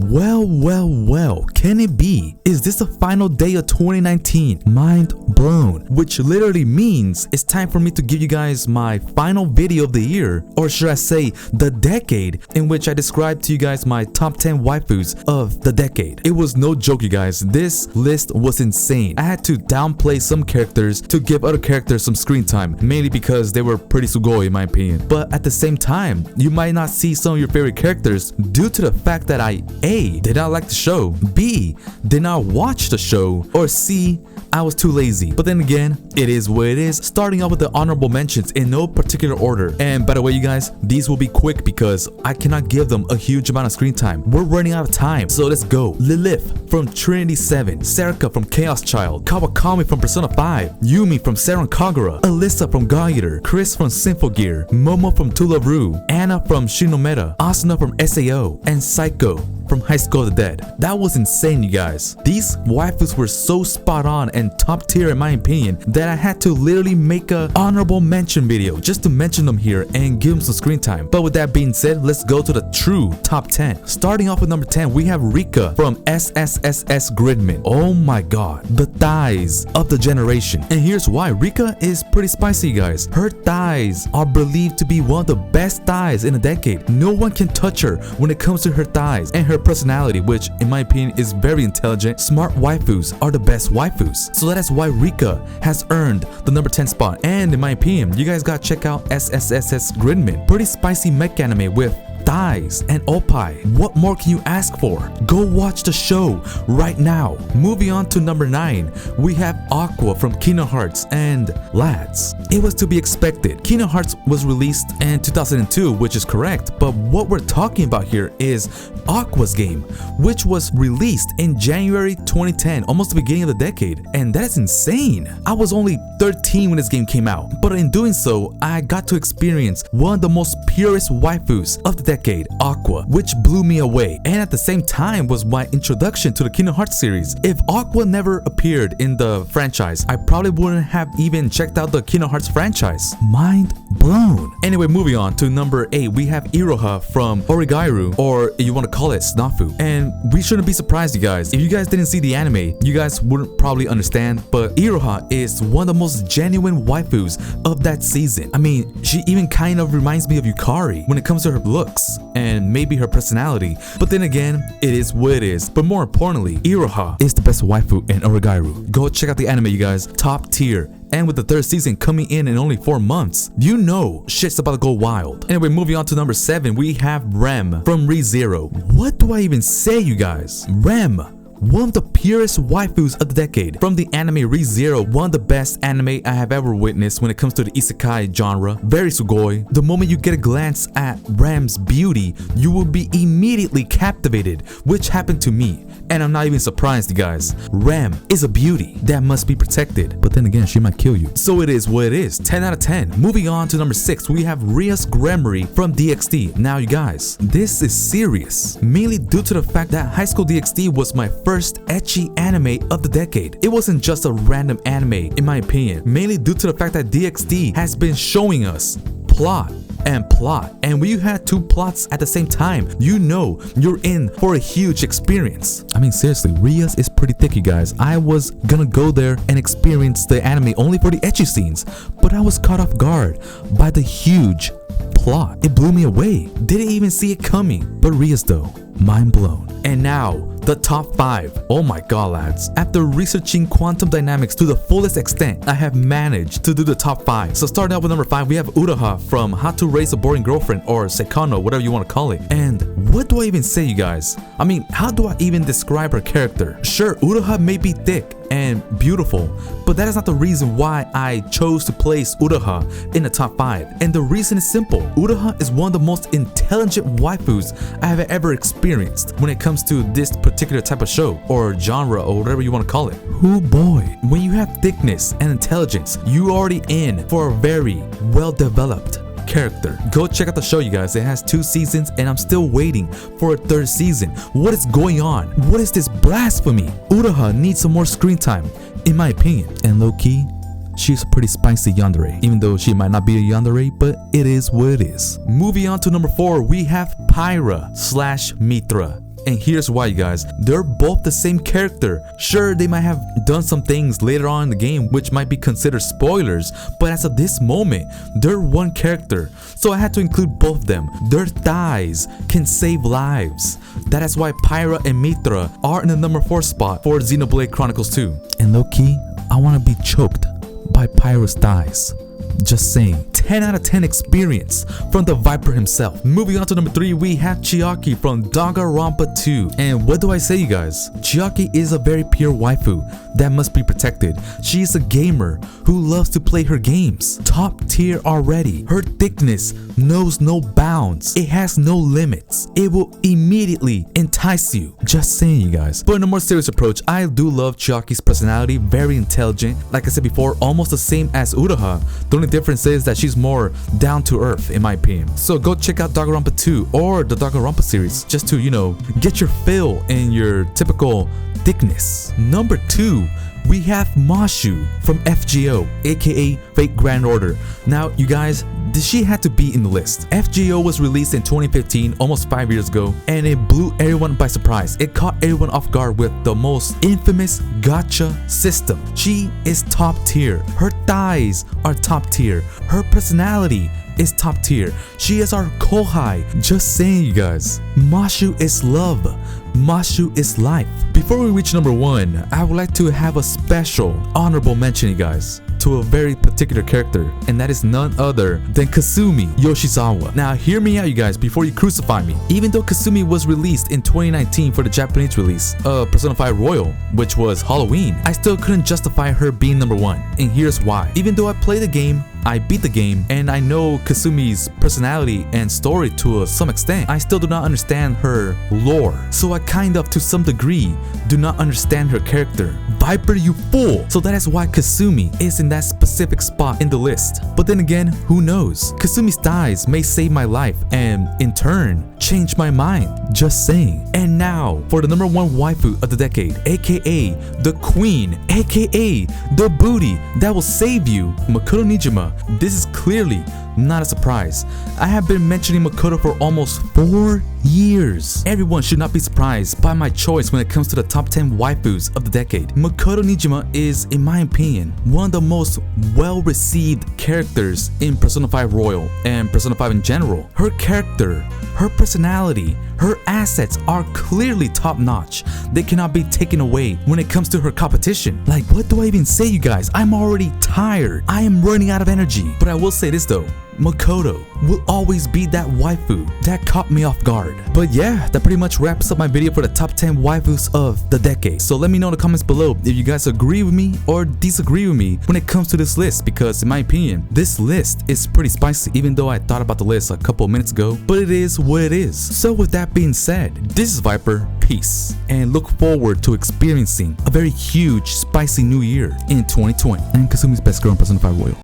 Well, can it be? Is this the final day of 2019? Mind blown. Which literally means it's time for me to give you guys my final video of the year, or should I say the decade, in which I described to you guys my top 10 waifus of the decade. It was no joke, you guys. This list was insane. I had to downplay some characters to give other characters some screen time, mainly because they were pretty sugoi in my opinion. But at the same time, you might not see some of your favorite characters due to the fact that I A, did not like the show, B, did not watch the show, or C, I was too lazy. But then again, it is what it is. Starting off with the honorable mentions in no particular order. And by the way, you guys, these will be quick because I cannot give them a huge amount of screen time. We're running out of time, so let's go. Lilith from Trinity 7, Serika from Chaos Child, Kawakami from Persona 5, Yumi from Seiran Kagura, Alyssa from God Eater, Chris from Symphogear, Momo from To Love Ru, Anna from Shinometa, Asuna from SAO, and Psycho from High School of the Dead. That was insane, you guys. These waifus were so spot on and top tier in my opinion that I had to literally make a honorable mention video just to mention them here and give them some screen time. But with that being said, let's go to the true top 10. Starting off with number 10, we have Rika from SSSS Gridman. Oh my god, the thighs of the generation. And here's why. Rika is pretty spicy, you guys. Her thighs are believed to be one of the best thighs in a decade. No one can touch her when it comes to her thighs and her personality, which in my opinion is very intelligent. Smart waifus are the best waifus. So that is why Rika has earned the number 10 spot. And in my opinion, you guys gotta check out SSSS Gridman. Pretty spicy mech anime with thighs and oppai. What more can you ask for? Go watch the show right now. Moving on to number 9, we have Aqua from Kingdom Hearts. And lads, it was to be expected. Kingdom Hearts was released in 2002, which is correct, but what we're talking about here is Aqua's game, which was released in January 2010, almost the beginning of the decade, and that is insane. I was only 13 when this game came out, but in doing so, I got to experience one of the most purest waifus of the decade, Aqua, which blew me away, and at the same time was my introduction to the Kingdom Hearts series. If Aqua never appeared in the franchise, I probably wouldn't have even checked out the Kingdom Hearts franchise. Mind blown. Anyway, moving on to number 8, we have Iroha from Origairu, or you want to call it Snafu. And we shouldn't be surprised, you guys. If you guys didn't see the anime, you guys wouldn't probably understand, but Iroha is one of the most genuine waifus of that season. I mean, she even kind of reminds me of Yukari when it comes to her looks and maybe her personality. But then again, it is what it is. But more importantly, Iroha is the best waifu in Origairu. Go check out the anime, you guys. Top tier. And with the 3rd season coming in only 4 months, you know shit's about to go wild. Anyway, moving on to number 7, we have Rem from ReZero. What do I even say, you guys? Rem, one of the purest waifus of the decade. From the anime ReZero, one of the best anime I have ever witnessed when it comes to the isekai genre. Very sugoi. The moment you get a glance at Rem's beauty, you will be immediately captivated, which happened to me. And I'm not even surprised, you guys. Rem is a beauty that must be protected. But then again, she might kill you. So it is what it is. 10 out of 10. Moving on to number 6, we have Rias Gremory from DxD. Now, you guys, this is serious. Mainly due to the fact that High School DxD was my first ecchi anime of the decade. It wasn't just a random anime, in my opinion. Mainly due to the fact that DxD has been showing us plot. And when you had 2 plots at the same time, you know you're in for a huge experience. I mean, seriously, Rias is pretty thick, you guys. I was gonna go there and experience the anime only for the ecchi scenes, but I was caught off guard by the huge plot. It blew me away. Didn't even see it coming. But Rias though, mind blown. And now, the top 5. Oh my god, lads. After researching quantum dynamics to the fullest extent, I have managed to do the top 5. So starting out with number 5, we have Uraha from How to Raise a Boring Girlfriend, or Sekano, whatever you want to call it. And what do I even say, you guys? I mean, how do I even describe her character? Sure, Uraha may be thick and beautiful, but that is not the reason why I chose to place Uraha in the top 5. And the reason is simple. Uraha is one of the most intelligent waifus I have ever experienced when it comes to this particular type of show or genre or whatever you want to call it. Oh boy, when you have thickness and intelligence, you already in for a very well developed character. Go check out the show, you guys. It has 2 seasons and I'm still waiting for a 3rd season. What is going on? What is this blasphemy? Uraha needs some more screen time, in my opinion. And low-key, she's a pretty spicy yandere, even though she might not be a yandere, but it is what it is. Moving on to number 4, we have Pyra / Mitra. And here's why, you guys. They're both the same character. Sure, they might have done some things later on in the game which might be considered spoilers, but as of this moment, they're one character. So I had to include both of them. Their thighs can save lives. That is why Pyra and Mitra are in the number 4 spot for Xenoblade Chronicles 2. And low-key, I want to be choked by Pyra's thighs. Just saying. 10 out of 10 experience from the Viper himself. Moving on to number 3, we have Chiaki from Danganronpa 2. And what do I say, you guys? Chiaki is a very pure waifu that must be protected. She is a gamer who loves to play her games. Top tier already. Her thickness knows no bounds. It has no limits. It will immediately entice you. Just saying, you guys. But in a more serious approach, I do love Chiaki's personality. Very intelligent. Like I said before, almost the same as Uraha. The only difference is that she's more down to earth, in my opinion. So go check out Danganronpa 2 or the Danganronpa series just to, get your fill in your typical thickness. Number 2, we have Mashu from FGO, aka Fate Grand Order. Now, you guys, she had to be in the list. FGO was released in 2015, almost 5 years ago, and it blew everyone by surprise. It caught everyone off guard with the most infamous gacha system. She is top tier. Her thighs are top tier. Her personality is top tier. She is our kohai. Just saying, you guys. Mashu is love. Mashu is life. Before we reach number 1, I would like to have a special honorable mention, you guys, to a very particular character, and that is none other than Kasumi Yoshizawa. Now hear me out, you guys, before you crucify me. Even though Kasumi was released in 2019 for the Japanese release of Persona 5 Royal, which was Halloween, I still couldn't justify her being number 1, and here's why. Even though I played the game, I beat the game, and I know Kasumi's personality and story to some extent, I still do not understand her lore. So I kind of, to some degree, do not understand her character. Viper, you fool! So that is why Kasumi is in that specific spot in the list. But then again, who knows? Kasumi's thighs may save my life and, in turn, change my mind. Just saying. And now, for the number 1 waifu of the decade, aka the queen, aka the booty that will save you, Makoto Nijima. This is clearly not a surprise. I have been mentioning Makoto for almost 4 years. Everyone should not be surprised by my choice when it comes to the top 10 waifus of the decade. Makoto Nijima is, in my opinion, one of the most well-received characters in Persona 5 Royal and Persona 5 in general. Her character, her personality, her assets are clearly top-notch. They cannot be taken away when it comes to her competition. Like, what do I even say, you guys? I'm already tired. I am running out of energy. But I will say this though, Makoto will always be that waifu that caught me off guard. But yeah, that pretty much wraps up my video for the top 10 waifus of the decade. So let me know in the comments below if you guys agree with me or disagree with me when it comes to this list, because in my opinion, this list is pretty spicy, even though I thought about the list a couple of minutes ago, but it is what it is. So with that being said, this is Viper, peace, and look forward to experiencing a very huge, spicy new year in 2020. And Kasumi's best girl in Persona 5 Royal.